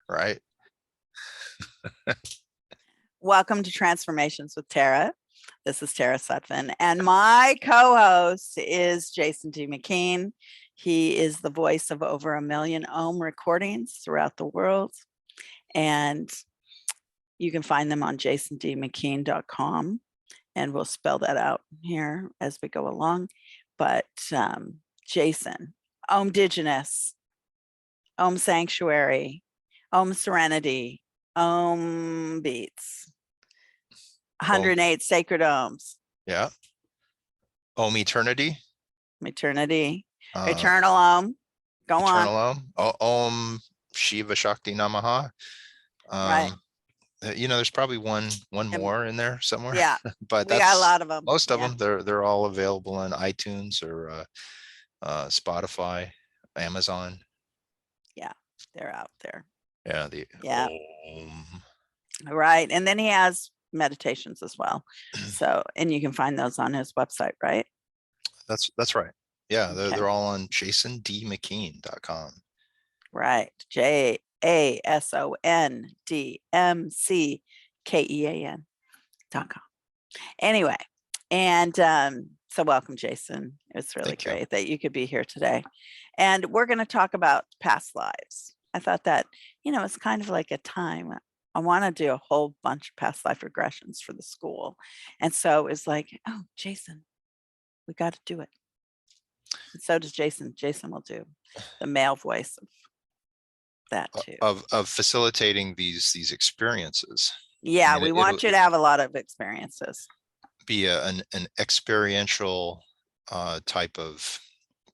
right? Welcome to Transformations with Tara. This is Tara Sutphen, and my co-host is Jason D. McKean. He is the voice of over 1 million ohm recordings throughout the world, and you can find them on jasondmckean.com, and we'll spell that out here as we go along. But Jason, Om Indigenous, Om Sanctuary, Om Serenity, Om Beats, Om, 108 Sacred Ohms, yeah. Om eternity, Eternity, uh, Eternal Om. Go on. eternal Om, Om Shiva Shakti Namaha. Right. There's probably one And more in there somewhere, yeah, but we got a that's lot of them. most of Yeah. them. They're all available on iTunes or Spotify, Amazon. Yeah. They're out there. Yeah, the Yeah. Om. Right. And then he has meditations as well. So, and you can find those on his website, right? That's right. Yeah, Okay. they're all on jasondmckean.com. Right. JASONDMCKEAN.com. Anyway, and so welcome, Jason. It's really Thank you. great that you could be here today. And we're going to talk about past lives. I thought that, it's kind of like a time. I want to do a whole bunch of past life regressions for the school. And so it's like, oh, Jason, we got to do it. And so does Jason. Jason will do the male voice of that too. Of facilitating these experiences. Yeah, I mean, we it'll want you to have a lot of experiences. be an experiential type of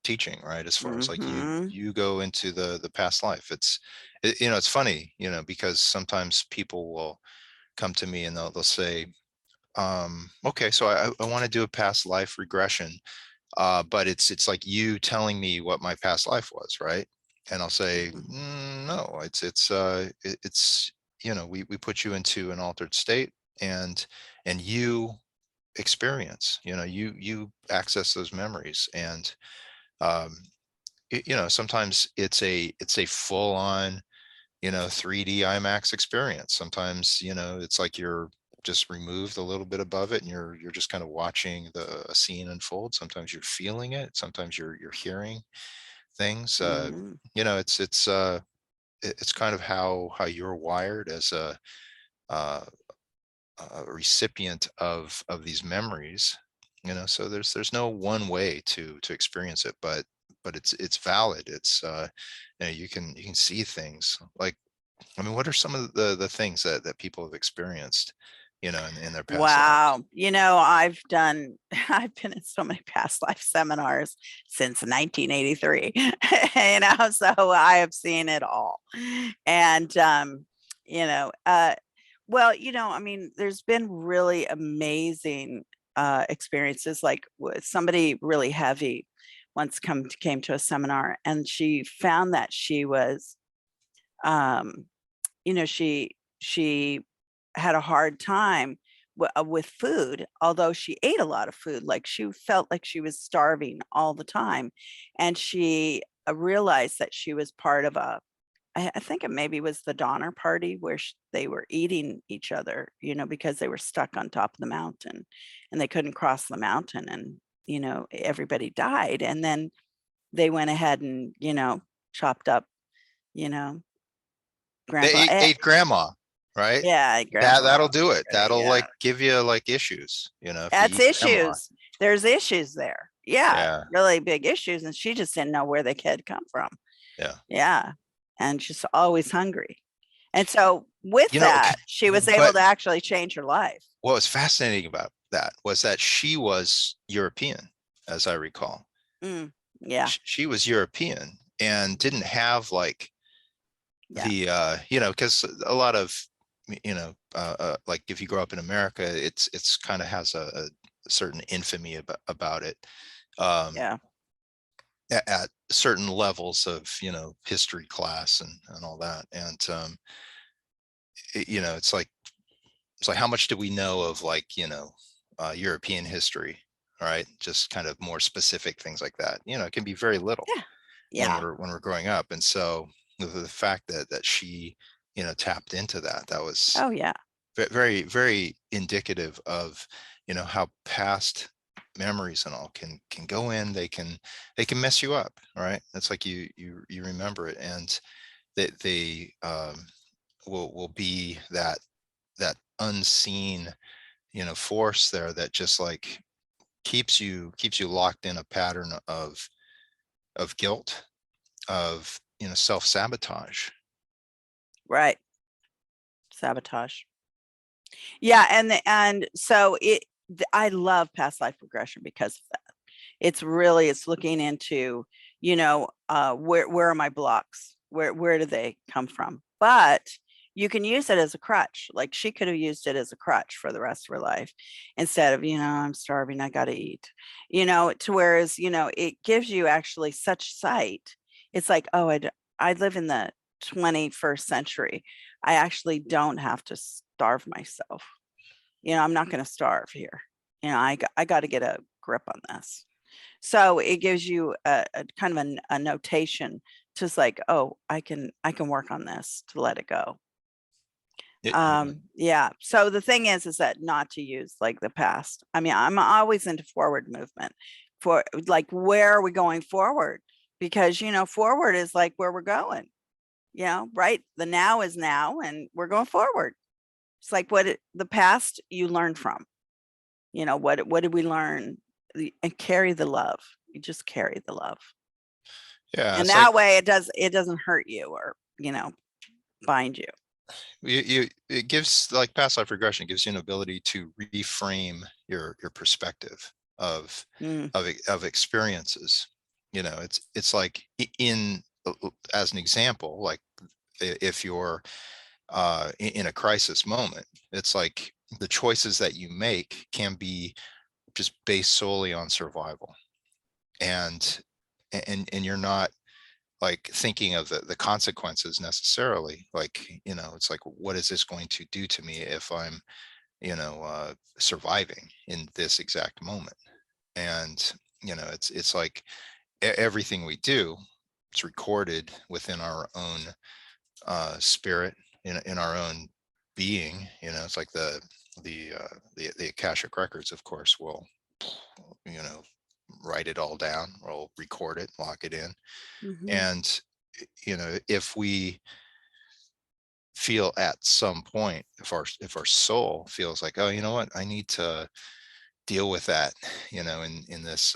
teaching, right? As far as like Mm-hmm. you go into the past life. It's funny, because sometimes people will come to me and they'll say, okay, so I want to do a past life regression, but it's like you telling me what my past life was, right? And I'll say, no, it's we put you into an altered state, and you experience, you access those memories, and um sometimes it's a full on 3D IMAX experience. Sometimes it's like you're just removed a little bit above it and you're just kind of watching a scene unfold. Sometimes you're feeling it, sometimes you're hearing things. Mm-hmm. It's kind of how you're wired as uh, a recipient of these memories. So there's no one way to experience it, but it's valid. It's you can see things. Like, I mean, what are some of the things that people have experienced in their past lives? Wow. I've been in so many past life seminars since 1983, so I have seen it all. And, well, I mean, there's been really amazing experiences. Like somebody really heavy once came to a seminar, and she found that she was, um, she had a hard time with food, although she ate a lot of food. Like she felt like she was starving all the time. And she realized that she was part of I think it maybe was the Donner Party where they were eating each other, because they were stuck on top of the mountain and they couldn't cross the mountain, and, everybody died. And then they went ahead and, chopped up, you know, They grandpa. ate grandma, right? Yeah, grandpa. That'll do it. That'll Yeah. like give you like issues, if you That's eat grandma. issues. There's issues there. Yeah, Yeah, really big issues. And she just didn't know where the kid come from. yeah. Yeah. And she's always hungry. And so with You know, that, she was able but to actually change her life. what was fascinating about that was that she was European, as I recall. Mm, yeah. She was European and didn't have like Yeah. because a lot of like if you grow up in America, it's kind of has a certain infamy about it, um, Yeah. at certain levels of history class and all that, and it's like how much do we know of like European history, right? Just kind of more specific things like that. It can be very little Yeah. when Yeah. we're growing up, and so the fact that she tapped into that. That was Oh, yeah. very, very indicative of, how past memories and all can go in. They can mess you up, right? It's like you remember it, and they will be that unseen, force there that just like keeps you locked in a pattern of guilt, of self-sabotage. Right. Sabotage. Yeah, and so I love past life regression because of that. It's looking into, where are my blocks? Where do they come from? But you can use it as a crutch. Like she could have used it as a crutch for the rest of her life instead of, I'm starving, I got to eat. To whereas, it gives you actually such sight. It's like, oh, I live in the 21st century. I actually don't have to starve myself. I'm not going to starve here. I got to get a grip on this. So it gives you a kind of a notation, just like, oh, I can work on this to let it go. Yeah. Yeah. So the thing is that not to use like the past. I mean, I'm always into forward movement for like, where are we going forward? Because, forward is like where we're going, right? The now is now and we're going forward. It's like the past you learn from, what did we learn? And carry the love. You just carry the love. Yeah, And it's like that way it doesn't hurt you or, bind you. it gives, like, past life regression gives you an ability to reframe your perspective of Mm, of experiences. It's like in as an example, like if you're in a crisis moment, it's like the choices that you make can be just based solely on survival, and and you're not like thinking of the consequences necessarily. Like, it's like, what is this going to do to me if I'm surviving in this exact moment? And it's like everything we do, it's recorded within our own spirit, in our own being. It's like the Akashic records, of course, will you know write it all down, we'll record it, lock it in. mhm. And if we feel at some point, if our soul feels like, oh, you know what, I need to deal with that, in this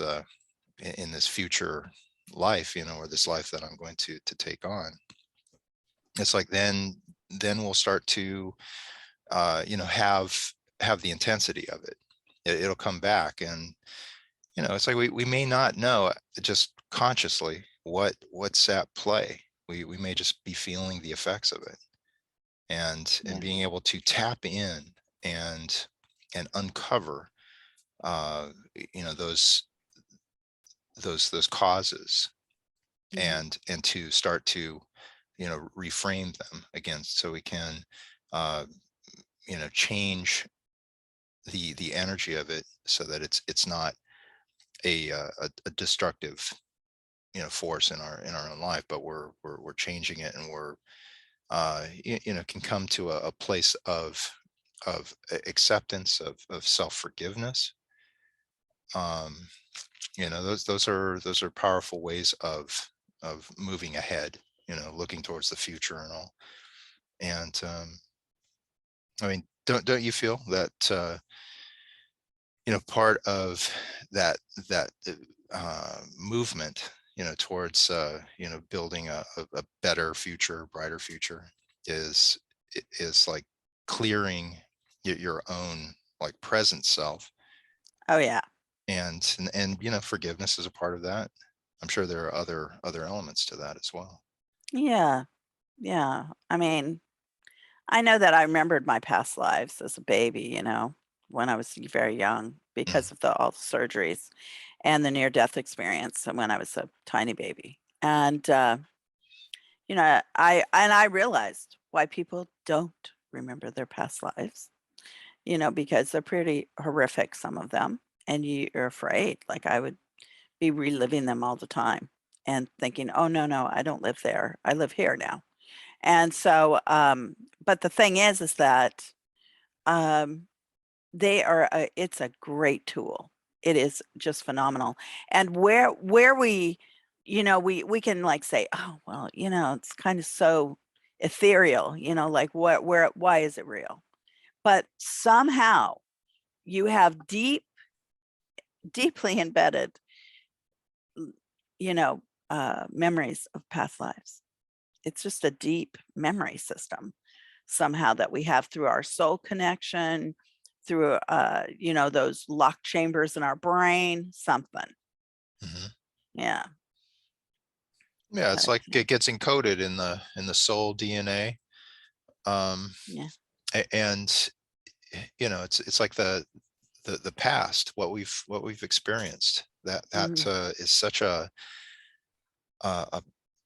in this future life, or this life that I'm going to take on. It's like then we'll start to have the intensity of it. It'll come back, and it's like we may not know, just consciously, what's at play. We may just be feeling the effects of it, and Yeah. being able to tap in and uncover those those causes, Mhm. and to start to reframe them again, so we can uh change the energy of it, so that it's not a destructive force in our own life, but we're changing it, and we're can come to a place of acceptance, of self-forgiveness. um those are powerful ways of moving ahead, looking towards the future and all. And I mean, don't you feel that part of that movement, towards building a better future, brighter future, is is like clearing your own, like, present self, Oh, yeah. and forgiveness is a part of that. I'm sure there are other elements to that as well. Yeah. Yeah. I mean, I know that I remembered my past lives as a baby, when I was very young Mm. because of all the surgeries and the near death experience and when I was a tiny baby. And, I realized why people don't remember their past lives, because they're pretty horrific, some of them, and you're afraid. Like, I would be reliving them all the time and thinking, "Oh, no, no, I don't live there. I live here now." And so, but the thing is that they are, it's a great tool. It is just phenomenal. And where we, we can like say, oh, well, it's kind of so ethereal, like why is it real? But somehow you have deeply embedded, memories of past lives. It's just a deep memory system somehow that we have through our soul connection, through those locked chambers in our brain, something. Mhm. Yeah. Yeah, it's But like it gets encoded in the soul DNA. yeah. And it's like the past, what we've experienced, that Mhm. is such a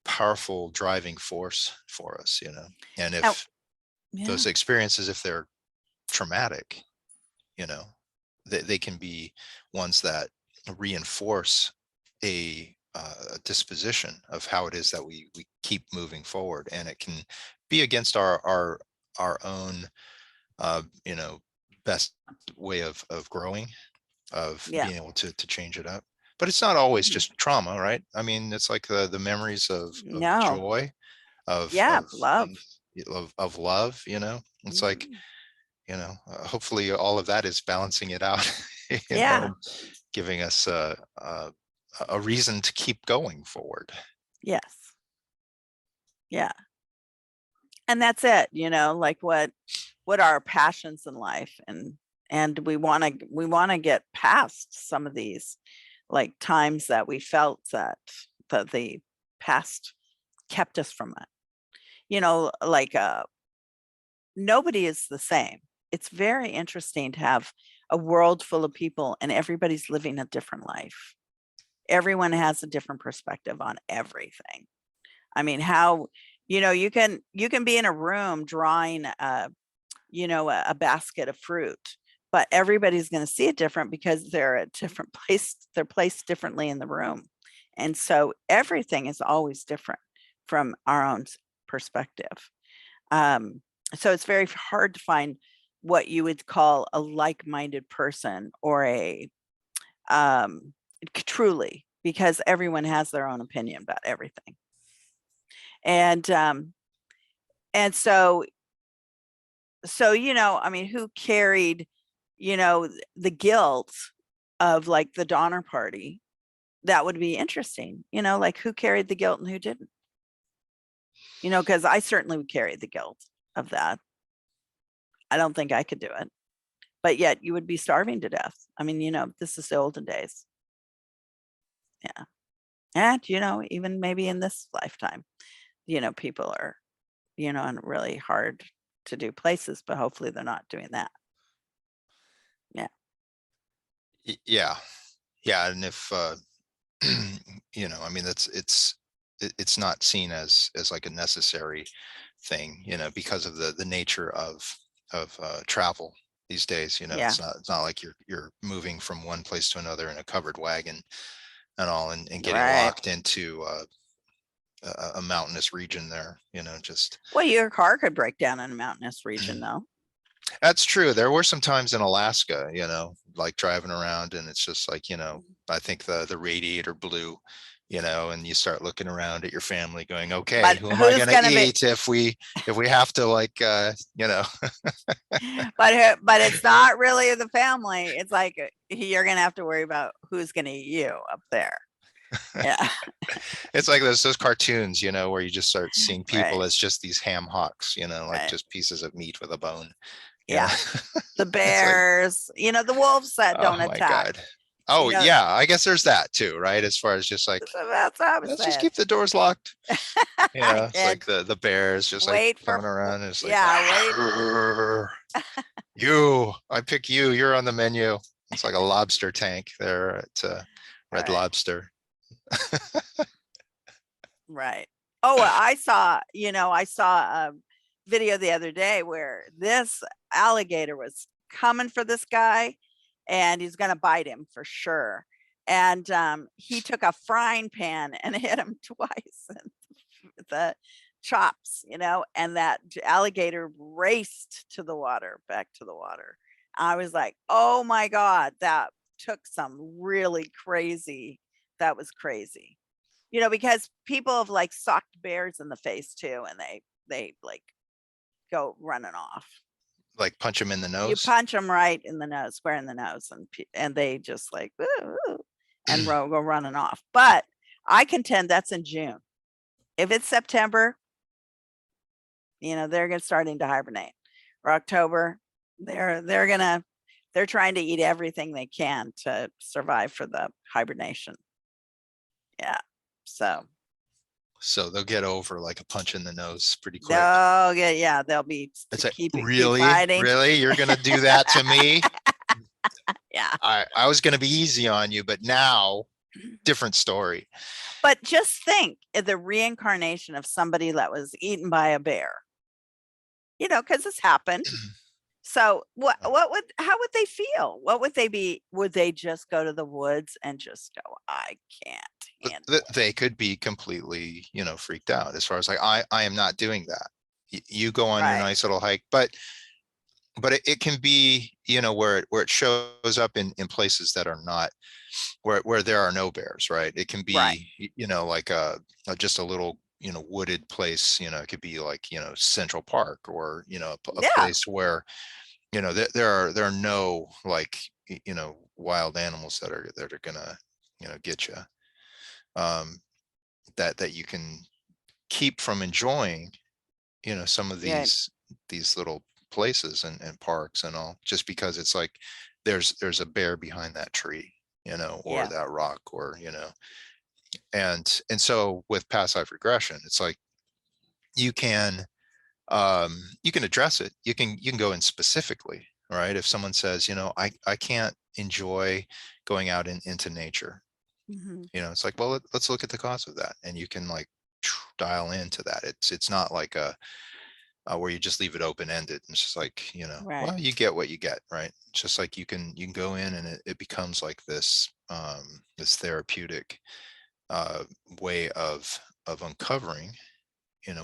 powerful driving force for us. And Oh, if yeah. those experiences, if they're traumatic, you know they can be ones that reinforce a disposition of how it is that we keep moving forward, and it can be against our own best way of growing, of Yeah. being able to change it up. But it's not always Mhm. just trauma, right? I mean, it's like the memories of No. joy, of Yeah. of Love. things, of love. It's like, Mhm. hopefully all of that is balancing it out, Yeah. and giving us a reason to keep going forward. Yes. Yeah. And that's it, like what are our passions in life, and we want to get past some of these like times that we felt that the past kept us from it. Like nobody is the same. It's very interesting to have a world full of people and everybody's living a different life. Everyone has a different perspective on everything. I mean, how you can be in a room drawing a basket of fruit, but everybody's going to see it different because they're at different place. They're placed differently in the room. And so everything is always different from our own perspective. Um, so it's very hard to find what you would call a like-minded person or a truly, because everyone has their own opinion about everything. And so I mean, who carried the guilt of like the Donner Party? That would be interesting, like who carried the guilt and who didn't, because I certainly would carry the guilt of that. I don't think I could do it, but yet you would be starving to death. I mean, this is the olden days. Yeah. And even maybe in this lifetime, people are in really hard to do places, but hopefully they're not doing that. Yeah. Yeah, yeah. And if I mean, it's not seen as like a necessary thing, because of the nature of travel these days. Yeah. It's not like you're moving from one place to another in a covered wagon and all, and getting Right. locked into a mountainous region there. Just Well, your car could break down in a mountainous region, though. That's true. There were some times in Alaska, like driving around, and it's just like, I think the radiator blew, and you start looking around at your family going, okay, But who am I who's going to going to be? eat if we have to, like, But it's not really the family. It's like you're going to have to worry about who's going to eat you up there. Yeah. it's like those cartoons, where you just start seeing people Right. as just these ham hocks, like Right. just pieces of meat with a bone. you know Yeah. The it's like, bears, the wolves that don't oh my attack. God. Oh You know, yeah, I guess there's that too, right? As far as just like, that's what I was let's just saying. keep the doors locked. It's And like the bears just like wait for, coming around, and it's like, yeah, wait. I pick you, you're on the menu. It's like a lobster tank there at All Red right. Lobster. Right. Oh, I saw a video the other day where this alligator was coming for this guy and he's going to bite him for sure. And he took a frying pan and hit him twice. And the chops, and that alligator raced to the water, back to the water. I was like, oh my God, that took some really crazy. That was crazy. Because people have like socked bears in the face too, and they like go running off. Like punch him in the You nose. punch them right in the nose, square in the nose, and they just like "Ooh, ooh," and go running off. But I contend that's in June. If it's September, they're starting to hibernate. Or October, they're trying to eat everything they can to survive for the hibernation. Yeah. So So they'll get over like a punch in the nose pretty quick. they'll be It's like, keep really, fighting. really, you're gonna do that to me? Yeah. I was gonna be easy on you, but now different story. But just think the reincarnation of somebody that was eaten by a bear. Because it's happened. So how would they feel? What would they be? Would they just go to the woods and just go, I can't handle it? They could be completely, freaked out as far as like, I am not doing that. You go on your Right. nice little hike, but it can be, where it shows up in places that are not where there are no bears, right? It can Right. be, like just a little, wooded place. It could be like, Central Park, or a Yeah. place where there are no like wild animals that are gonna get you, that you can keep from enjoying some of Yeah. these little places and parks and all, just because it's like there's a bear behind that tree, or Yeah. that rock, or and so with past life regression, it's like you can you can address it. You can go in specifically, right? If someone says, I can't enjoy going out into nature, Mm-hmm. it's like, well, let's look at the cause of that, and you can like dial into that. It's not like a where you just leave it open ended. It's just like, Right. well, you get what you get, right? It's just like you can go in, and it becomes like this therapeutic way of uncovering,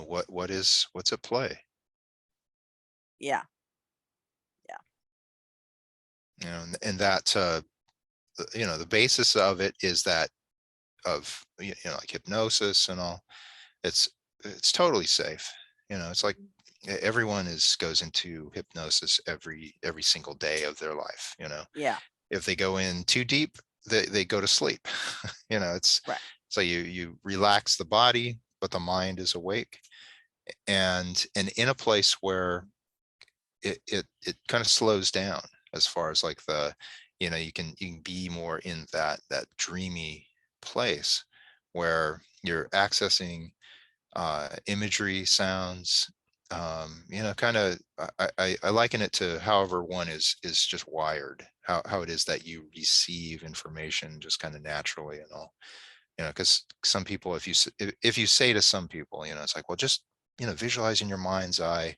what's at play. Yeah. Yeah. And that the basis of it is that of like hypnosis and all. It's totally safe. It's like everyone goes into hypnosis every single day of their life. Yeah. If they go in too deep, they go to sleep. It's Right. so you relax the body, but the mind is awake, and in a place where it kind of slows down, as far as like you can be more in that dreamy place, where you're accessing imagery, sounds, kind of. I liken it to however one is just wired, how it is that you receive information just kind of naturally and all. Because some people, if you say to some people, it's like, well, just visualize in your mind's eye,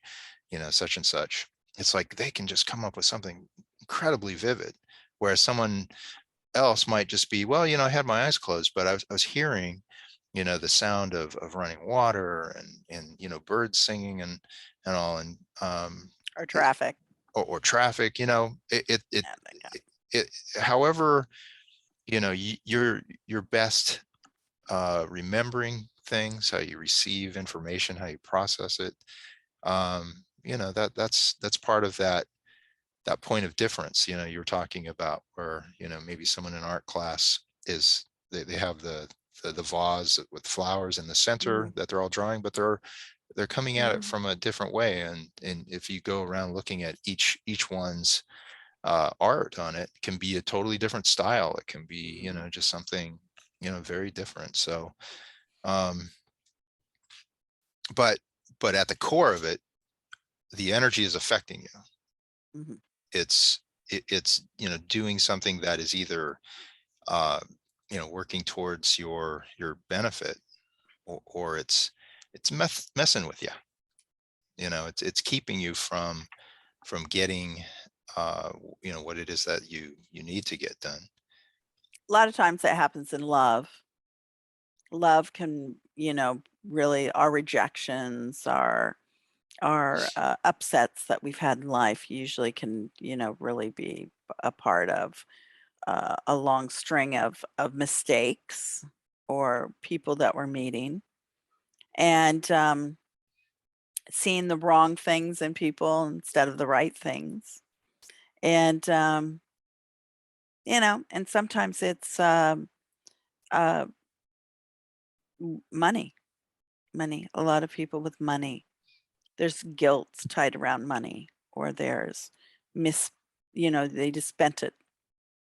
such and such. It's like they can just come up with something incredibly vivid, whereas someone else might just be, well, I had my eyes closed, but I was hearing, the sound of running water, and birds singing, and all, and Or it- traffic. or traffic. Yeah, they got- It however, your best remembering things, how you receive information, how you process it. That's part of that point of difference. You were talking about where, maybe someone in art class they have the vase with flowers in the center Mhm. that they're all drawing, but they're coming at it Mhm. from a different way. And if you go around looking at each one's art on it, can be a totally different style. It can be, Mhm. just something, very different. So, um, but at the core of it, the energy is affecting you. Mhm. It's doing something that is either uh, working towards your benefit, or it's messing with you. It's keeping you from getting what it is that you need to get done. A lot of times that happens in love. love can, really, our rejections, our upsets that we've had in life usually can, really be a part of a long string of mistakes or people that we're meeting, and seeing the wrong things in people instead of the right things. And and sometimes it's uh money. A lot of people with money, there's guilt tied around money, or there's mis they just spent it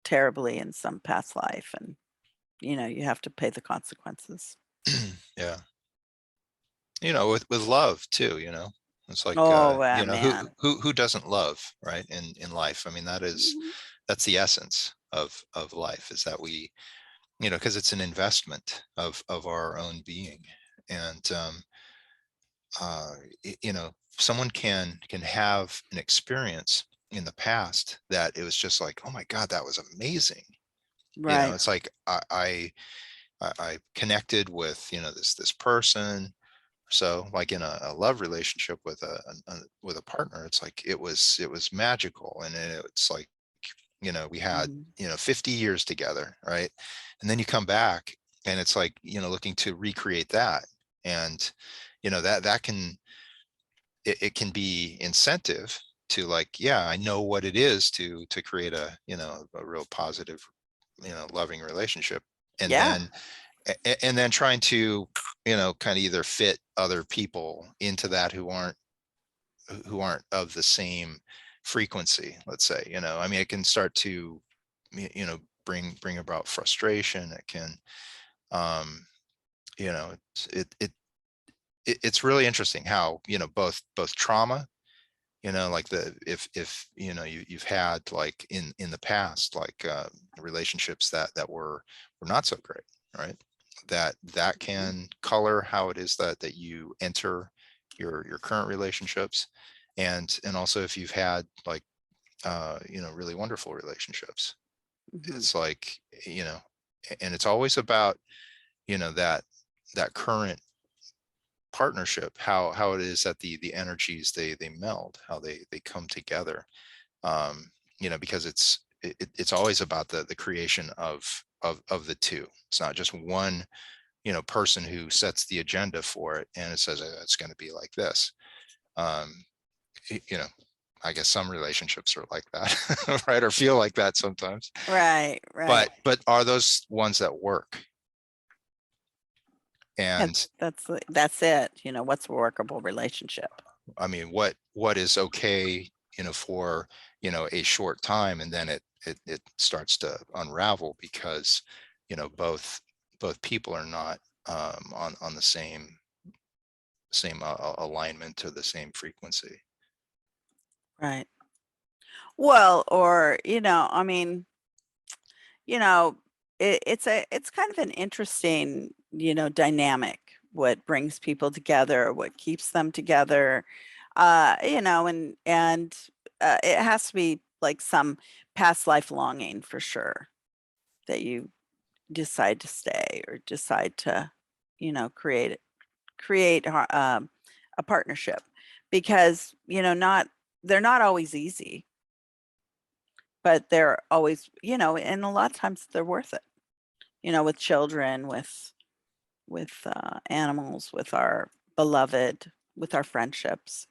terribly in some past life, and you have to pay the consequences. Yeah. With love too, it's like, Oh, who man. who doesn't love, right? In life. I mean, Mhm. that's the essence of life, is that we, because it's an investment of our own being. And uh someone can have an experience in the past that it was just like, oh my God, that was amazing. Right. It's like I connected with, this person. So like in a love relationship with with a partner, it's like it was magical. And it's like, we had, Mhm. 50 years together, right? And then you come back and it's like, looking to recreate that. And that can, it can be incentive to, like, yeah, I know what it is to create a real positive, loving relationship. And Yeah. then and then trying to, kind of either fit other people into that who aren't of the same frequency, let's say. I mean, it can start to, bring about frustration. It can, um it's really interesting how, both trauma, like, the if you've had, like, in the past, like, relationships that were not so great, right? That Mhm. can color how it is that you enter your current relationships. And also, if you've had, like, really wonderful relationships, Mhm. it's like, and it's always about, that current partnership, how it is that the energies, they meld, how they come together. Because it's always about the creation of the two. It's not just one, person who sets the agenda for it and it says, it's going to be like this. um y- you know I guess some relationships are like that, right, or feel like that sometimes. Right, right. But are those ones that work? And That's it. What's a workable relationship? I mean, what is okay, for, a short time, and then it starts to unravel because, both people are not, on the same alignment, or the same frequency. Right. Well, or, I mean, you know, it's kind of an interesting, dynamic, what brings people together, what keeps them together, and it has to be like some past life longing for sure, that you decide to stay or decide to, create a partnership, because not they're not always easy, but they're always, and a lot of times they're worth it. With children, with animals, with our beloved, with our friendships.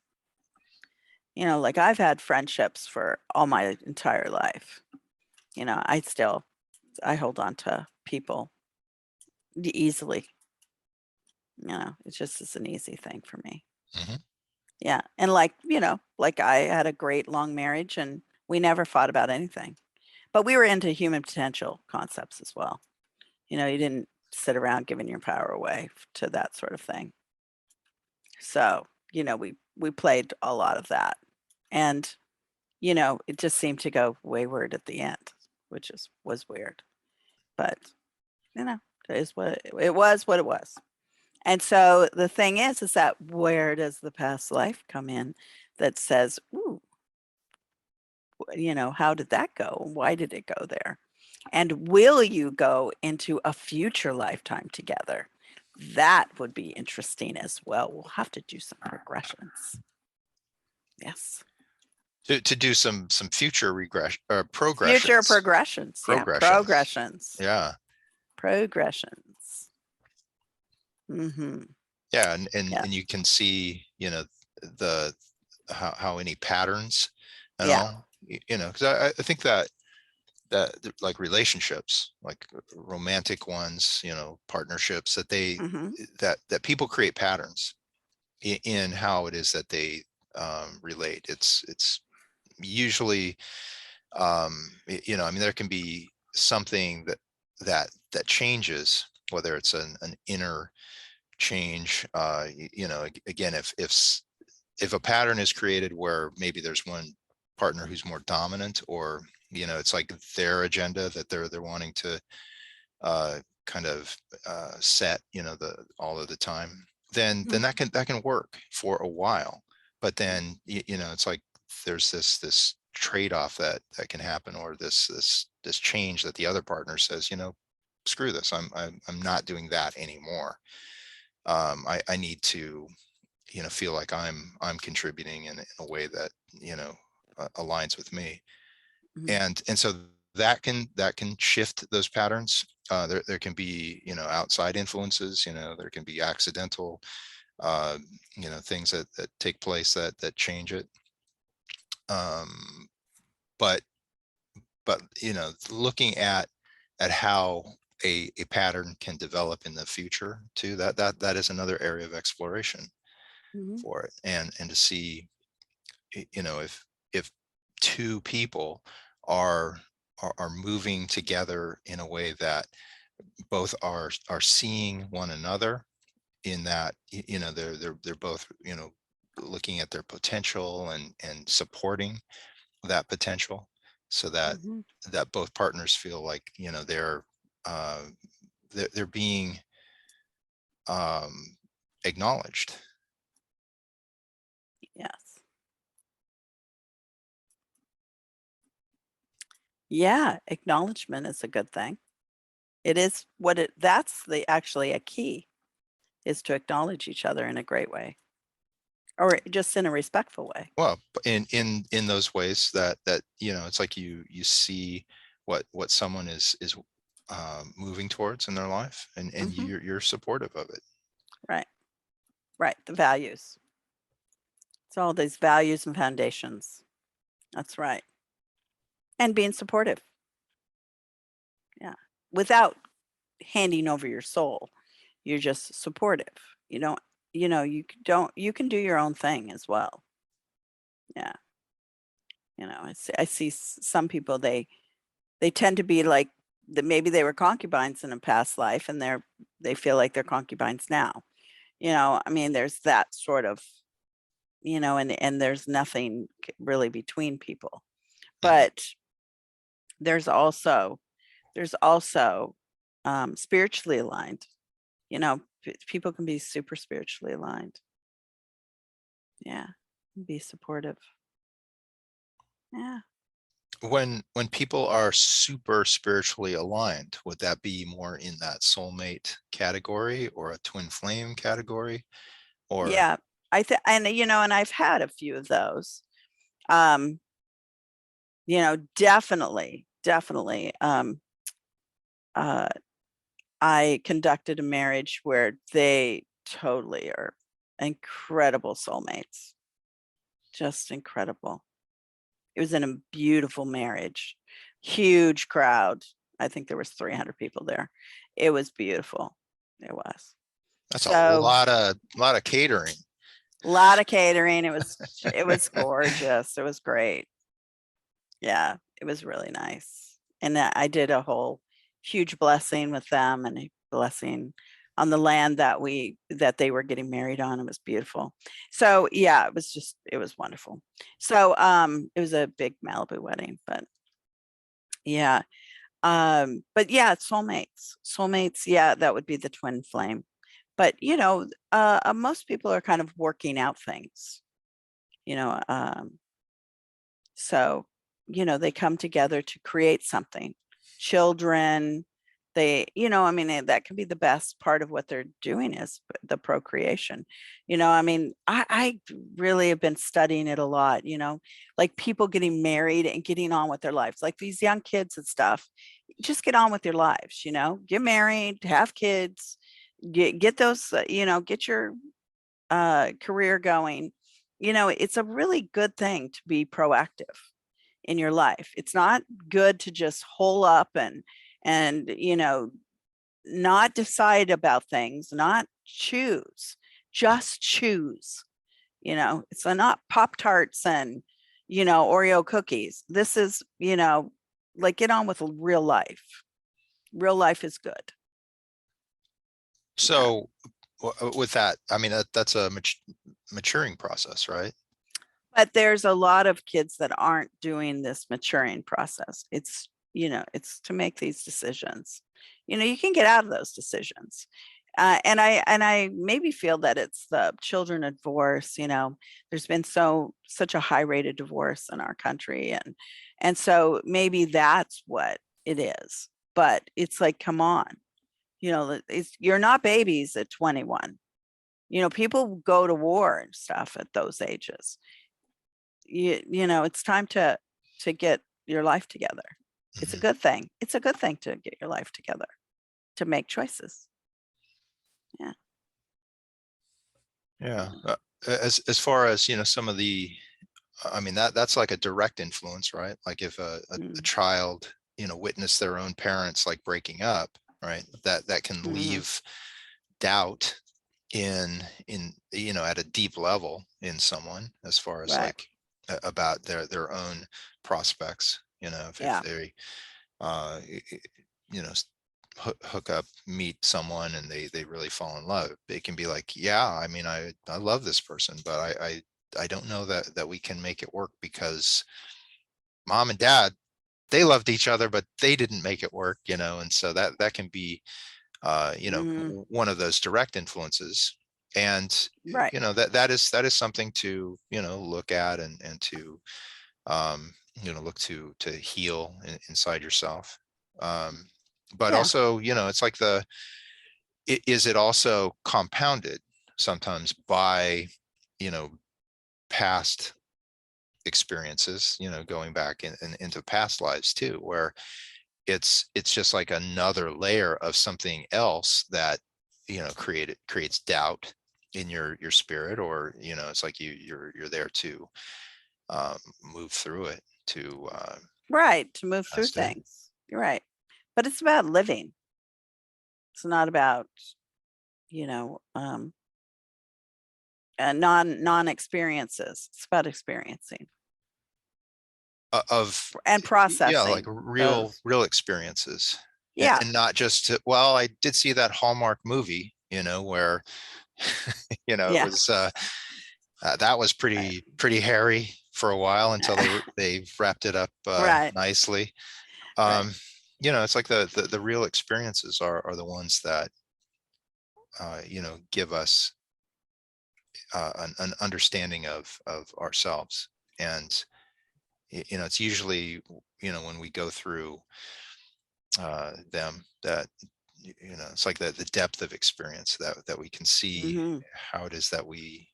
Like, I've had friendships for all my entire life. I hold on to people easily. It's just it's an easy thing for me. Hmm. Yeah, and like I had a great long marriage, and we never fought about anything. But we were into human potential concepts as well. You didn't sit around giving your power away to that sort of thing. So, we played a lot of that. And, it just seemed to go wayward at the end, which was weird. But, you know, it is what it was. And so the thing is that, where does the past life come in that says, "Ooh, how did that go? Why did it go there?" And will you go into a future lifetime together? That would be interesting as well. We'll have to do some regressions. Yes. To do some future regression or Future progressions. progressions. Yeah. Progressions. Progressions. Yeah. Progressions. Mm-hmm. Yeah. Yeah. And you can see, the how any patterns and Yeah. all, because I think that like relationships, like romantic ones, partnerships, that Mm-hmm. that people create patterns in how it is that they relate. It's usually I mean, there can be something that changes, whether it's an inner change, again, if a pattern is created where maybe there's one partner who's more dominant, or it's like their agenda that they're wanting to kind of set, the all of the time, then that can work for a while. But then it's like there's this trade-off that can happen, or this change that the other partner says, screw this, I'm not doing that anymore. I need to feel like I'm contributing in a way that aligns with me. Mm-hmm. And so that can shift those patterns. There can be outside influences, there can be accidental uh things that take place that change it. um but looking at how a pattern can develop in the future too, that is another area of exploration Mm-hmm. for it. And to see if two people are are moving together in a way that both are seeing one another, in that they're both looking at their potential and supporting that potential, so that Mm-hmm. both partners feel like uh they're being um acknowledged. Yes. Yeah. Acknowledgement is a good thing. It is that's actually a key, is to acknowledge each other in a great way, or just in a respectful way. Well, in those ways that it's like you see what someone is moving towards in their life, and Mm-hmm. you're supportive of it. Right. Right. The values. It's all these values and foundations. That's right. And being supportive. Yeah. Without handing over your soul. You're just supportive. You don't, you can do your own thing as well. Yeah. I see some people, they tend to be like that. Maybe they were concubines in a past life, and they feel like they're concubines now. I mean, there's that sort of, and there's nothing really between people. Mhm. But there's also spiritually aligned. People can be super spiritually aligned. Yeah. Be supportive. Yeah. When people are super spiritually aligned, would that be more in that soulmate category, or a twin flame category, or? Yeah. And I've had a few of those. Um, definitely. Uh, I conducted a marriage where they totally are incredible soulmates. Just incredible. It was in a beautiful marriage, huge crowd. I think there was 300 people there. It was beautiful. It was. That's a So lot of catering. a lot of catering. It was gorgeous. It was great. Yeah, it was really nice. And I did a whole huge blessing with them, and a blessing on the land that they were getting married on. It was beautiful. So yeah, it was wonderful. So it was a big Malibu wedding, but yeah. But yeah, soulmates. Soulmates, yeah, that would be the twin flame. But most people are kind of working out things, you know, um, so they come together to create something. children. They, I mean, that can be the best part of what they're doing is the procreation. I mean, I really have been studying it a lot, like people getting married and getting on with their lives, like these young kids and stuff. Just get on with your lives, get married, have kids, get those, get your career going. It's a really good thing to be proactive in your life. It's not good to just hole up and not decide about things, not choose, just choose. It's not Pop Tarts and Oreo cookies. This is, like get on with real life. Real life is good. Yeah. So with that, I mean, that's a maturing process, right? But there's a lot of kids that aren't doing this maturing process. It's to make these decisions. You can get out of those decisions. And I maybe feel that it's the children of divorce. There's been such a high rate of divorce in our country, and so maybe that's what it is. But it's like, come on, you're not babies at 21. People go to war and stuff at those ages. It's time to get your life together. It's a Mhm. good thing. It's a good thing to get your life together, to make choices. Yeah. Yeah. As far as, some of the, I mean, that's like a direct influence, right? Like if a Mm, child, witnessed their own parents like breaking up, right? That can mhm. leave doubt at a deep level in someone as far as Right. like about their own prospects, if Yeah. they uh y- y- you know s- hook up, meet someone, and they really fall in love. It can be like, yeah, I mean, I love this person, but I don't know that we can make it work because mom and dad, they loved each other, but they didn't make it work, and so that can be Mhm. one of those direct influences. And Right. that is something to look at, and to look to heal inside yourself. um but Yeah. also, it's like is it also compounded sometimes by you know past experiences, going back into past lives too, where it's just like another layer of something else that creates doubt in your spirit, or it's like you're there to move through it, to Right. To move through past it. things. You're right. But it's about living. It's not about, you know, um, non experiences. It's about experiencing Of and yeah, like processing real those. real experiences, and, Yeah. and not just well, I did see that Hallmark movie, where it Yeah. was that was Right. pretty hairy for a while until they wrapped it up Right. nicely. Right. um it's like the real experiences are the ones that give us an understanding of ourselves. And it's usually when we go through them that it's like the depth of experience that we can see Hmm. how it is that we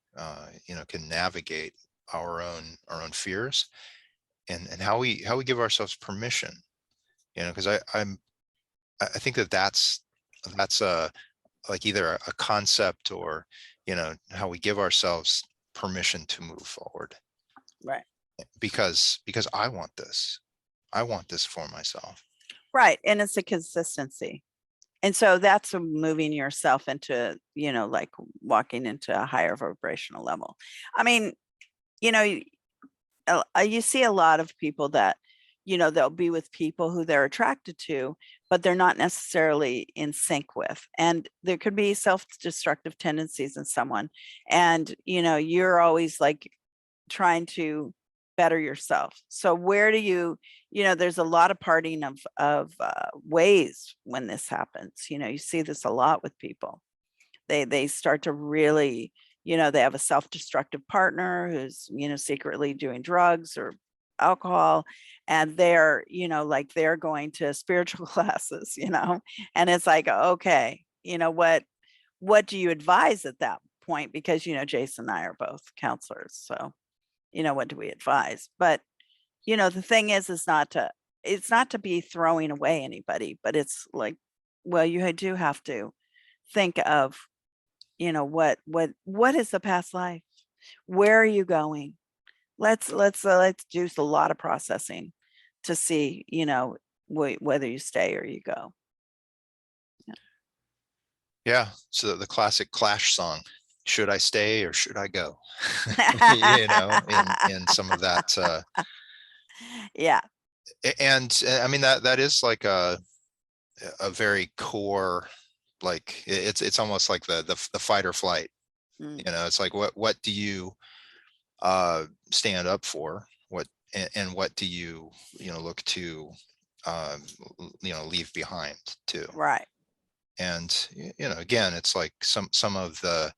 can navigate our own fears, and how we give ourselves permission, because I think that's like either a concept, or how we give ourselves permission to move forward, Right. because I want this for myself. Right. And it's a consistency. And so that's moving yourself into, like walking into a higher vibrational level. I mean, you know, you see a lot of people that, they'll be with people who they're attracted to, but they're not necessarily in sync with. And there could be self-destructive tendencies in someone. And, you're always like trying to better yourself. So where do there's a lot of parting of ways when this happens. You see this a lot with people. They start to really, they have a self-destructive partner who's, secretly doing drugs or alcohol, and they're, like they're going to spiritual classes, and it's like, okay, what do you advise at that point? Because, Jason and I are both counselors. So, what do we advise? But, the thing is it's not to be throwing away anybody, but it's like, well, you do have to think of, what is the past life? Where are you going? Let's do a lot of processing to see, whether you stay or you go. Yeah. So the classic Clash song, should I stay or should I go? In some of that. Yeah. And I mean, that is like a very core, like it's almost like the fight or flight. Mm, It's like, what do you stand up for? And what do you look to leave behind too? right. And again, it's like some of the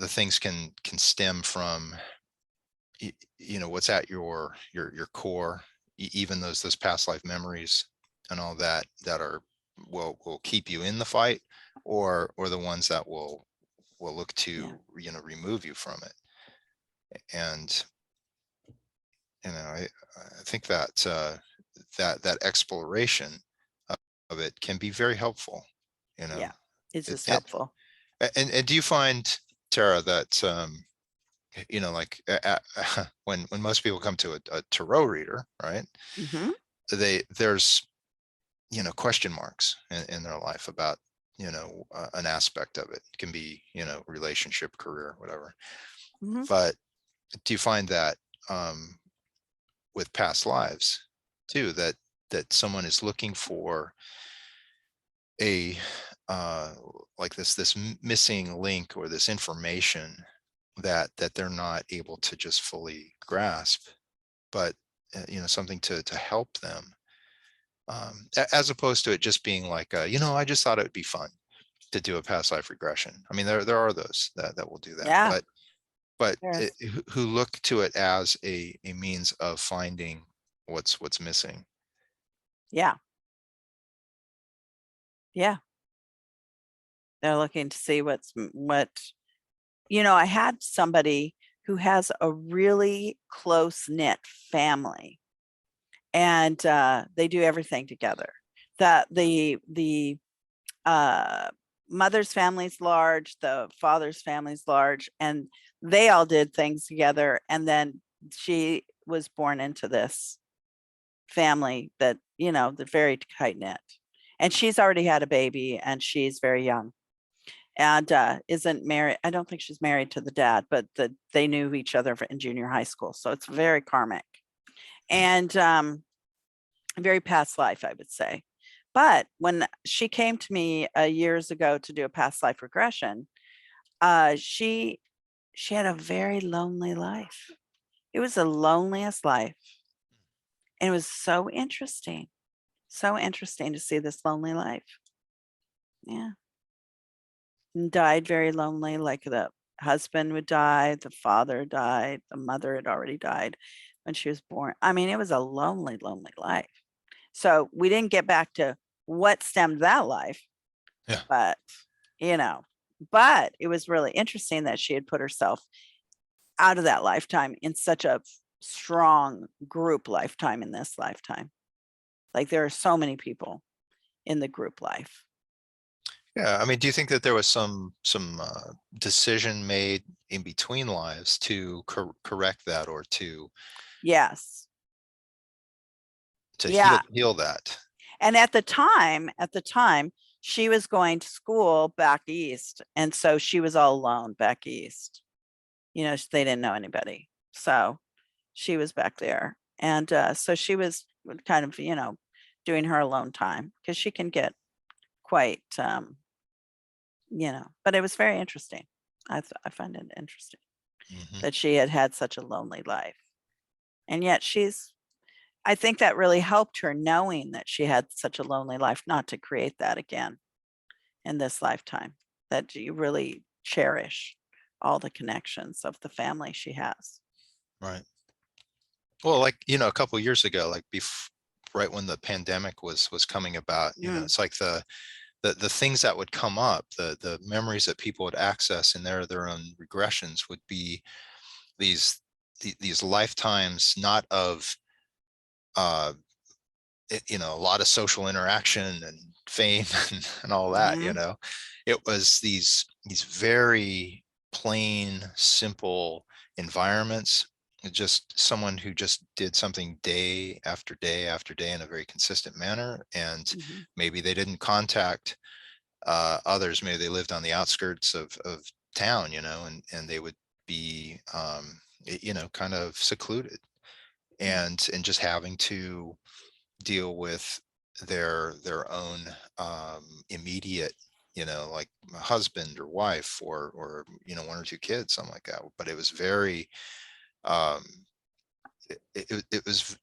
things can stem from what's at your core, even those past life memories and all that are will keep you in the fight, or the ones that will look Yeah. to remove you from it. And I think that that exploration of it can be very helpful. You know, Yeah. It's it, just it, helpful. and do you find, Tara, that like when most people come to a tarot reader, right? Hmm. There's question marks in their life about an aspect of it. It can be relationship, career, whatever. Hmm. But do you find that with past lives too, that someone is looking for a like this missing link, or this information that they're not able to just fully grasp, but something to help them, as opposed to it just being like I just thought it would be fun to do a past life regression. I mean, there are those that will do that, Yeah. but There's, who look to it as a means of finding what's missing. yeah. Yeah. They're looking to see what, I had somebody who has a really close knit family, and they do everything together. The uh, mother's family's large, the father's family's large, and they all did things together. And then she was born into this family that, they're very tight knit. And she's already had a baby, and she's very young, and isn't married. I don't think she's married to the dad, but they knew each other in junior high school. So it's very karmic, and very past life, I would say. But when she came to me years ago to do a past life regression, she had a very lonely life. It was the loneliest life, and it was so interesting to see this lonely life. Yeah, and died very lonely. Like the husband would die, the father died, the mother had already died when she was born. I mean, it was a lonely, lonely life. So we didn't get back to what stemmed that life, Yeah. but you know, but it was really interesting that she had put herself out of that lifetime in such a strong group lifetime in this lifetime. Like there are so many people in the group life. Yeah, I mean, do you think that there was some decision made in between lives to correct that, or to Yes. heal Yeah. that? And at the time, she was going to school back east. And so she was all alone back east. They didn't know anybody. So she was back there. And so she was kind of, doing her alone time, because she can get quite, but it was very interesting. I find it interesting Hmm. that she had had such a lonely life. And yet I think that really helped her, knowing that she had such a lonely life, not to create that again in this lifetime, that you really cherish all the connections of the family she has. Right. Well, like, a couple of years ago, like right when the pandemic was coming about, Mm, it's like the things that would come up, the memories that people would access in their own regressions would be these these lifetimes, not of uh a lot of social interaction and fame and all that. mhm, It was these very plain, simple environments. Just someone who just did something day after day after day in a very consistent manner, and mhm, maybe they didn't contact others. Maybe they lived on the outskirts of town, and they would be kind of secluded, mm, and just having to deal with their own immediate, like a husband or wife, or one or two kids, something like that. But it was very um it was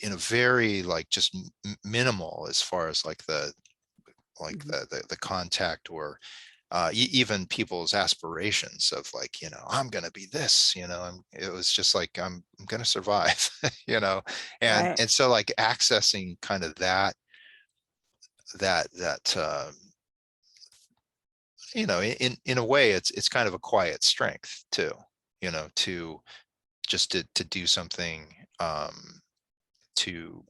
in a very, like, just minimal, as far as like mhm. the contact, or even people's aspirations of, like, I'm gonna be this, it was just like, I'm gonna survive. you know and Right, and so, like, accessing kind of that in a way, it's kind of a quiet strength too, to just to do something, to,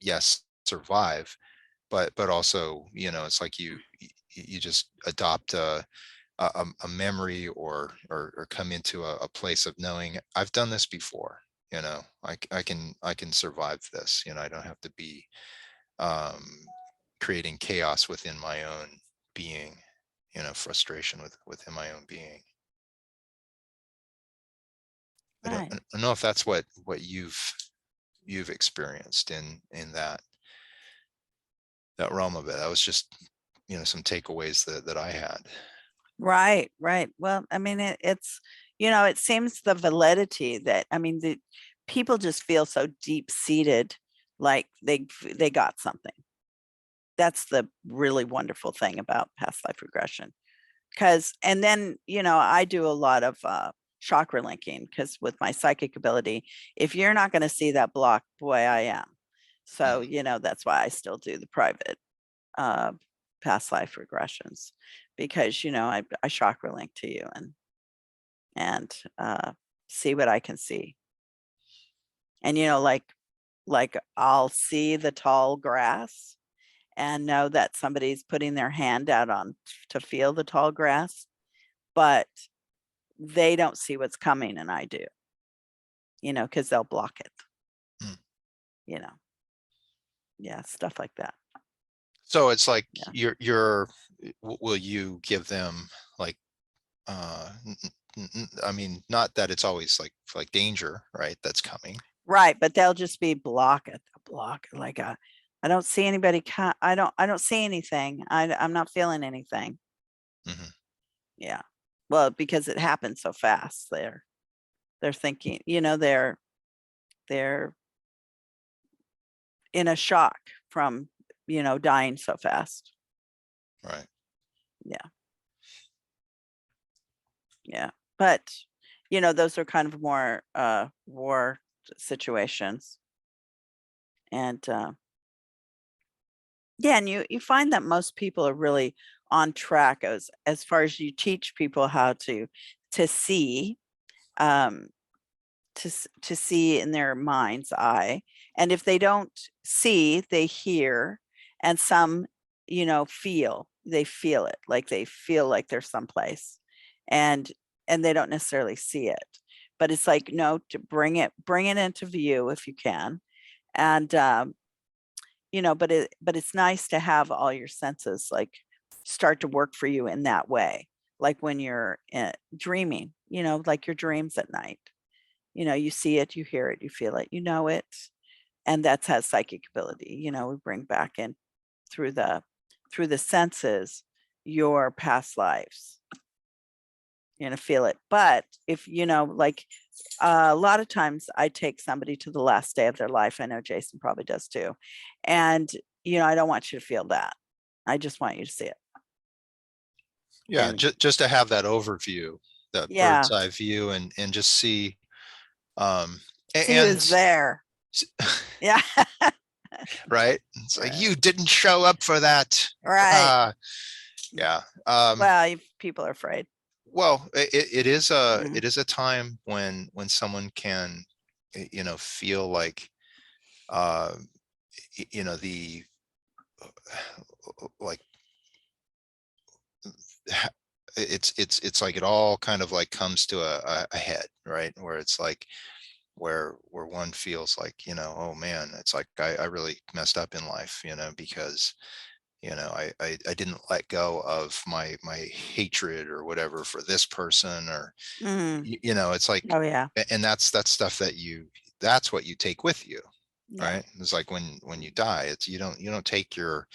yes, survive, but also, it's like you just adopt a memory, or come into a place of knowing, I've done this before. I can survive this. I don't have to be um creating chaos within my own being, frustration within my own being. I don't, I right. don't know if that's what you've experienced in that realm of it. That was just, some takeaways that I had. Right, right. Well, I mean, it's, it seems the validity that, I mean, the people just feel so deep seated, like they got something. That's the really wonderful thing about past life regression. Cause, and then, I do a lot of chakra linking because with my psychic ability, if you're not going to see that block, boy, I am. So, Mhm. that's why I still do the private uh, past life regressions because I chakra link to you and see what I can see. And like I'll see the tall grass and know that somebody's putting their hand out on to feel the tall grass, but they don't see what's coming and I do, because they'll block it, Mm. you know. Yeah, stuff like that. So it's like, Yeah. will you give them, like, I mean, not that it's always like danger, right? That's coming. Right, but they'll just be block it, block it, like, I don't see anybody I don't see anything. I'm not feeling anything. Hmm. Yeah. Well, because it happens so fast. They're thinking, they're in a shock from, dying so fast. Right. Yeah. Yeah. But, those are kind of more war situations. And yeah, and you find that most people are really on track as far as you teach people how to see, um, to see in their mind's eye, and if they don't see, they hear, and some, feel. They feel it, like they feel like they're someplace, and they don't necessarily see it, but it's like no, to bring it into view if you can, and but it's nice to have all your senses like start to work for you in that way. Like when you're dreaming, like your dreams at night. You see it, you hear it, you feel it, it, and that's has psychic ability. We bring back in through the senses your past lives. You're gonna feel it. But if like a lot of times I take somebody to the last day of their life. I know Jason probably does too. And, I don't want you to feel that. I just want you to see it. Yeah. And Just to have that overview, that bird's yeah, eye view, and just see. Um, He was And there. Yeah. right, it's like, Right. you didn't show up for that. Right. Yeah. Well, people are afraid. Well, Mhm. it is a time when someone can, feel like, uh the like, it's like it all kind of like comes to a head, right? Where it's like, where one feels like, oh man, it's like, I really messed up in life, because I didn't let go of my hatred or whatever for this person, or Mhm. it's like, Oh yeah. and that's stuff that's what you take with you, Yeah. right? It's like when you die, it's, you don't take your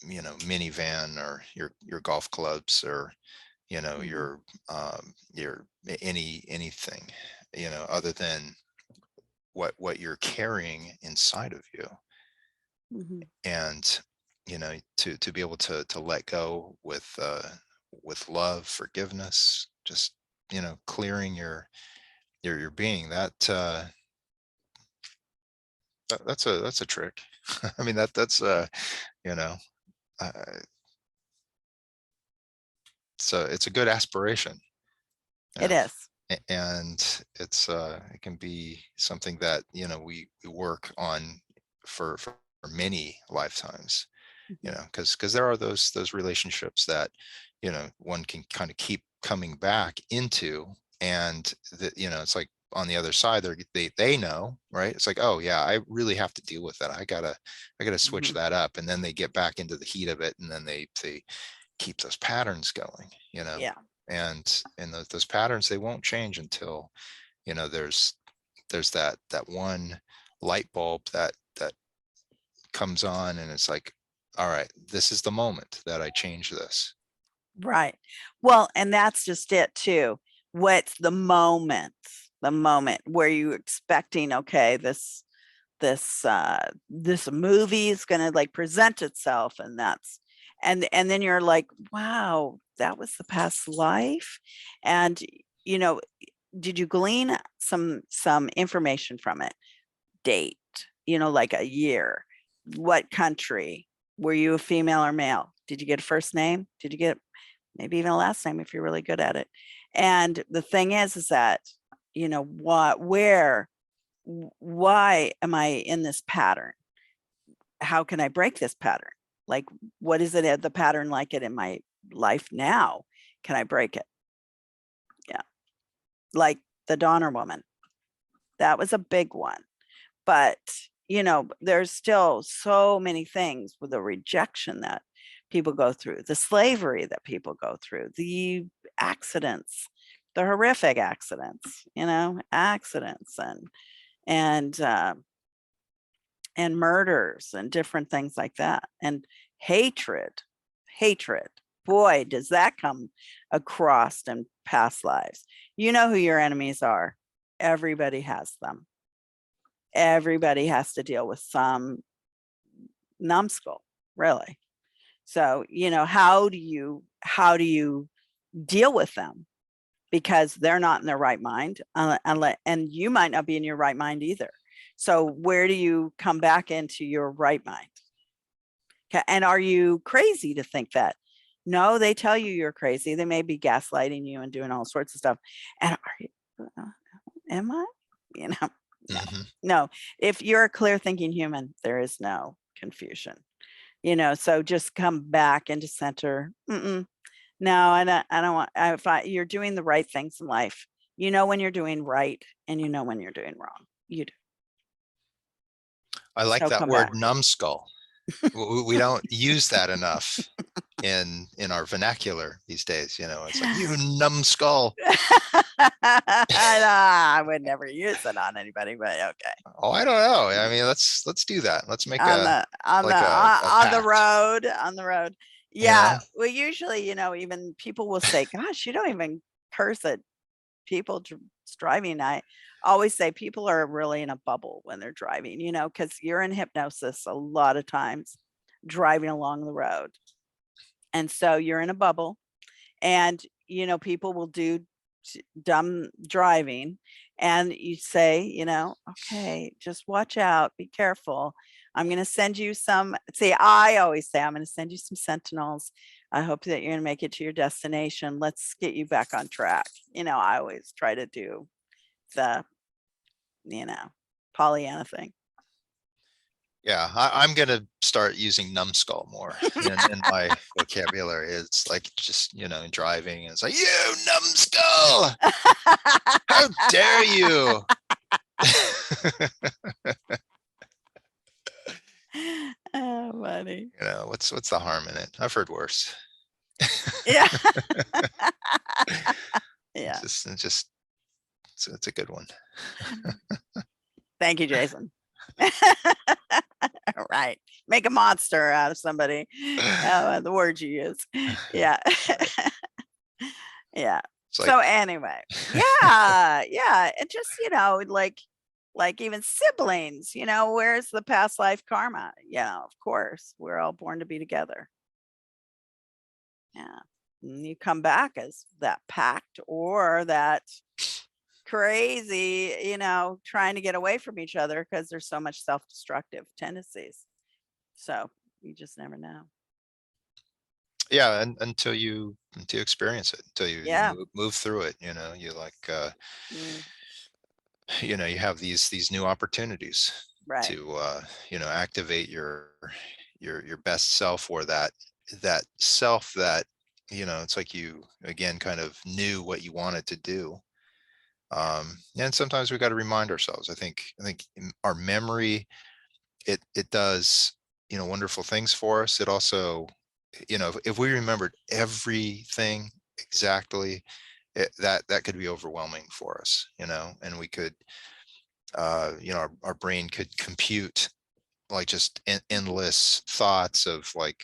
minivan, or your golf clubs, or Mhm. your anything, other than what you're carrying inside of you. Mhm. And to be able to let go with love, forgiveness, just clearing your being, that's a trick. I mean, that's you know uh, it's a good aspiration. It Yeah. is. And it can be something that we work on for many lifetimes, Mhm. because there are those relationships that one can kind of keep coming back into, and that, it's like, on the other side, they know, right? It's like, oh yeah, I really have to deal with that. I gotta switch Mhm. that up, and then they get back into the heat of it, and then they keep those patterns going, Yeah. and those patterns, they won't change until there's that one light bulb that comes on, and it's like, all right, this is the moment that I change this. Right. Well, and that's just it too. What's the moment where you expecting, okay, this movie is going to like present itself, and then you're like, wow, that was the past life. And you know did you glean some information from it? Date, like a year, what country, were you a female or male, did you get a first name, did you get maybe even a last name if you're really good at it? And the thing is that what, where, why am I in this pattern? How can I break this pattern? Like, what is it, the pattern like it in my life now? Can I break it? Yeah. Like the Donner woman. That was a big one. But, there's still so many things with the rejection that people go through, the slavery that people go through, the accidents, the horrific accidents, accidents and uh, and murders and different things like that. And hatred, hatred. Boy, does that come across in past lives. You know who your enemies are. Everybody has them. Everybody has to deal with some numbskull, really. So, how do you deal with them? Because they're not in their right mind, and you might not be in your right mind either. So, where do you come back into your right mind? And are you crazy to think that? No, they tell you you're crazy. They may be gaslighting you and doing all sorts of stuff. And are you? Am I? You know, no, Hmm. no. If you're a clear thinking human, there is no confusion. So just come back into center. No, I don't want, you're doing the right things in life. You know when you're doing right, and you know when you're doing wrong. You do. I like So that come word, back. numbskull. We don't use that enough in our vernacular these days. It's like, you numbskull. I would never use it on anybody, but okay. Oh, I don't know. I mean, let's do that. Let's make On a the on the like a on the pact. road, on the road. You Yeah. know, Well, usually, even people will say, "Gosh, you don't even curse at people driving." I always say people are really in a bubble when they're driving, because you're in hypnosis a lot of times driving along the road. And so you're in a bubble, and, people will do dumb driving, and you say, okay, just watch out, be careful. I'm going to send you some, I always say, I'm going to send you some sentinels. I hope that you're going to make it to your destination. Let's get you back on track. I always try to do the, Pollyanna thing. Yeah, I'm gonna start using numbskull more in my vocabulary. It's like just, in driving, it's like, you numbskull, how dare you? Oh, buddy. What's the harm in it? I've heard worse. Yeah. Yeah. It's a good one. Thank you, Jason. Right. Make a monster out of somebody. The words you use. Yeah. Yeah. Like, so anyway, yeah. And just, like even siblings, where's the past life karma? Yeah, of course, we're all born to be together. Yeah. And you come back as that pact or that crazy, trying to get away from each other because there's so much self-destructive tendencies. So you just never know. Yeah, and until you experience it, until you Yeah. move through it, you like Mm, you have these new opportunities right. to activate your best self, or that self that it's like you again kind of knew what you wanted to do. And sometimes we got to remind ourselves. I think our memory, it does wonderful things for us. It also, if we remembered everything exactly, that could be overwhelming for us, and we could our brain could compute like just endless thoughts of like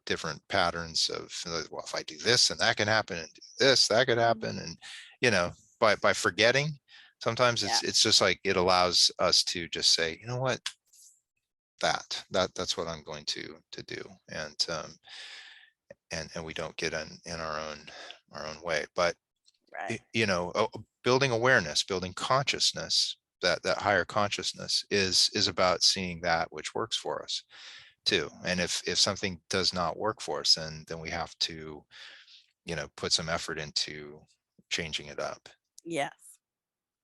different patterns of, well, if I do this and that can happen, and do this that could happen, and by forgetting, sometimes it's just like it allows us to just say, you know what, that's what I'm going to do, and we don't get in our own way. But Right. building awareness, building consciousness, that higher consciousness is about seeing that which works for us too. And if something does not work for us, then we have to put some effort into changing it up. Yes,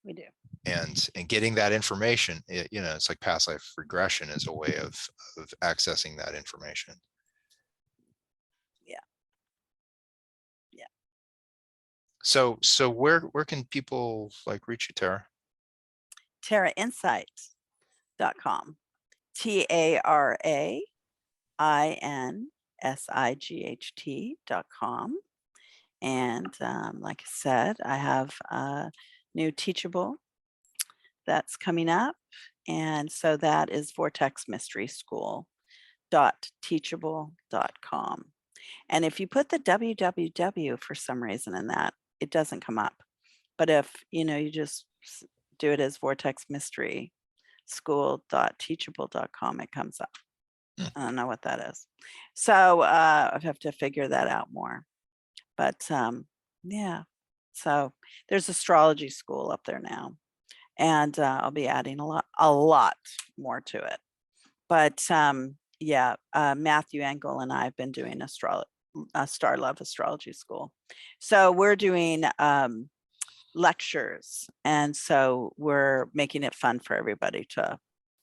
we do. And getting that information, it's like past life regression is a way of accessing that information. Yeah. Yeah. So where can people like reach you, Tara? TaraInsight.com. TaraInsight.com. And like I said, I have a new Teachable that's coming up. And so that is vortexmysteryschool.teachable.com. And if you put the www for some reason in that, it doesn't come up. But if you just do it as vortexmysteryschool.teachable.com, it comes up. I don't know what that is. So I have to figure that out more. But yeah, so there's astrology school up there now, and I'll be adding a lot more to it. But yeah, Matthew Engel and I have been doing Star Love Astrology School. So we're doing lectures, and so we're making it fun for everybody to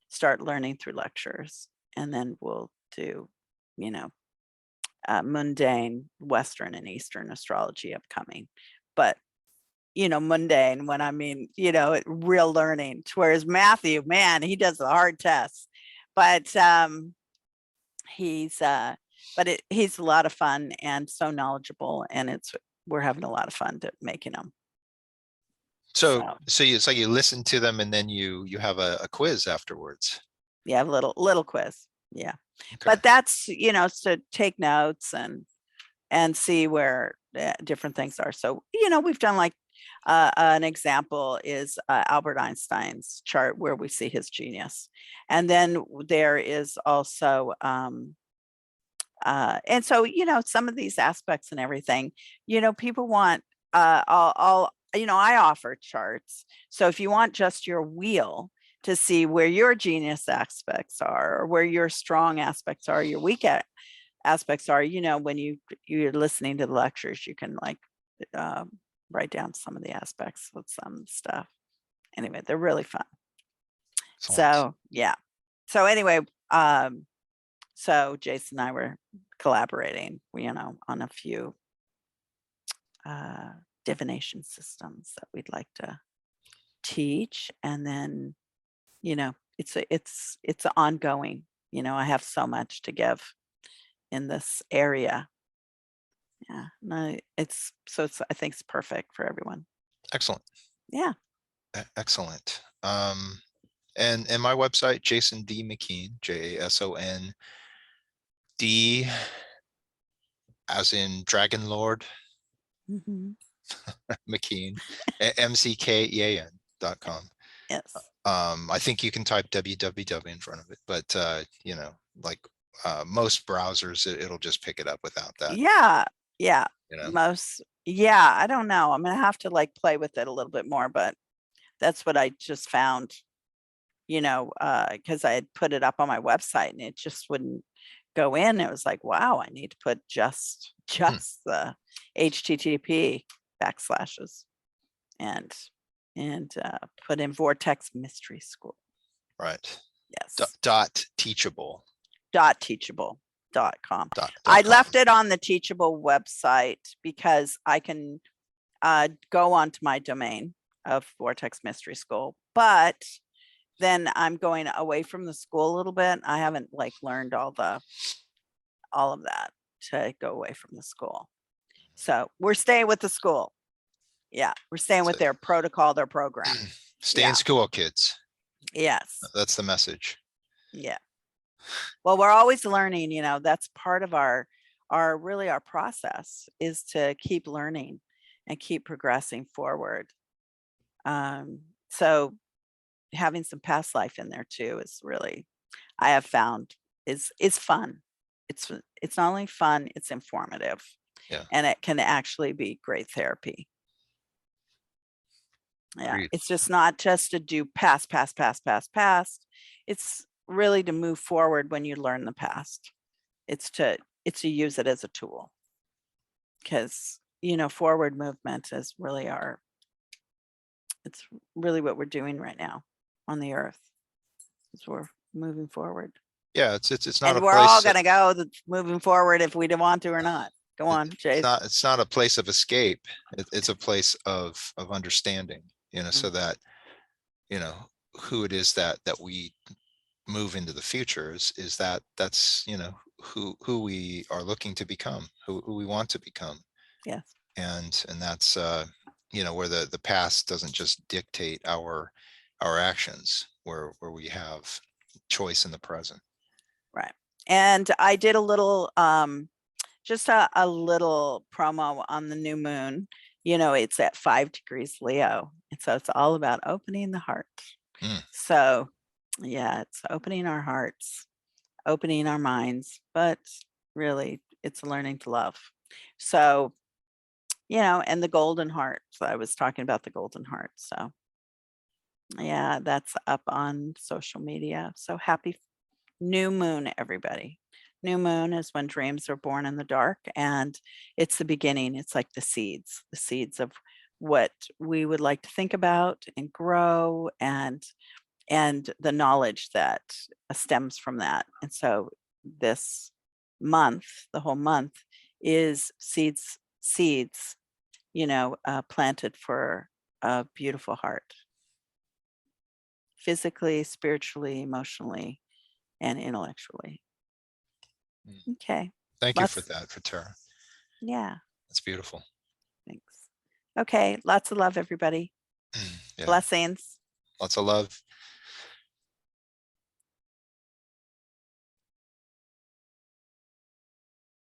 start learning through lectures, and then we'll do mundane Western and Eastern astrology upcoming. But mundane, when I mean real learning, whereas Matthew, man, he does the hard tests. But he's he's a lot of fun and so knowledgeable, and we're having a lot of fun making them. So you listen to them, and then you have a quiz afterwards. Yeah, a little quiz. Yeah. Okay. But that's, to take notes and see where different things are. So, we've done like an example is Albert Einstein's chart where we see his genius. And then there is also, and so, some of these aspects and everything, people want all I offer charts. So if you want just your wheel to see where your genius aspects are, or where your strong aspects are, your weak aspects are, when you're listening to the lectures, you can like write down some of the aspects of some stuff. Anyway, they're really fun. Excellent. So yeah. So anyway, so Jason and I were collaborating, on a few divination systems that we'd like to teach. And then, it's ongoing. I have so much to give in this area. Yeah. No, I think it's perfect for everyone. Excellent. Yeah. Excellent. And my website, Jason D. McKean, JASON D as in Dragon Lord Mhm. McKean, MCKEAN.com. Yes. I think you can type www in front of it, but like most browsers, it'll just pick it up without that. Yeah. Yeah. You know, Yeah. I don't know. I'm going to have to like play with it a little bit more, but that's what I just found, because I had put it up on my website and it just wouldn't go in. It was like, wow, I need to put just the HTTP backslashes and put in Vortex Mystery School. right? Yes. Teachable.com. .teachable.com. I left it on the Teachable website because I can go onto my domain of Vortex Mystery School, but then I'm going away from the school a little bit. I haven't like learned all of that to go away from the school. So we're staying with the school. Yeah, we're staying with their protocol, their program. Stay in school, kids. Yes. That's the message. Yeah. Well, we're always learning, that's part of our process is to keep learning and keep progressing forward. So having some past life in there too is really, I have found is fun. It's not only fun, it's informative. Yeah. And it can actually be great therapy. Yeah. Agreed. It's just not just to do past. It's really to move forward when you learn the past. It's to use it as a tool. Because, forward movement is really it's really what we're doing right now on the earth. Is we're moving forward. Yeah, it's not And a we're place all going to go moving forward if we want to or not. Go on, Jay. It's not a place of escape. It's a place of understanding, so that, who it is that we move into the future is that's, who we are looking to become, who we want to become. Yes. And that's, where the past doesn't just dictate our actions, where we have choice in the present. Right. And I did a little, just a little promo on the new moon. It's at 5 degrees Leo. And so it's all about opening the heart. So yeah, it's opening our hearts, opening our minds, but really it's learning to love. So, and the golden heart. So I was talking about the golden heart. So yeah, that's up on social media. So happy new moon, everybody. New moon is when dreams are born in the dark, and it's the beginning. It's like the seeds of what we would like to think about and grow, and the knowledge that stems from that. And so this month, the whole month, is seeds, planted for a beautiful heart, physically, spiritually, emotionally, and intellectually. Okay. Thank you for that, for Tara. Yeah. That's beautiful. Thanks. Okay. Lots of love, everybody. Yeah. Blessings. Lots of love.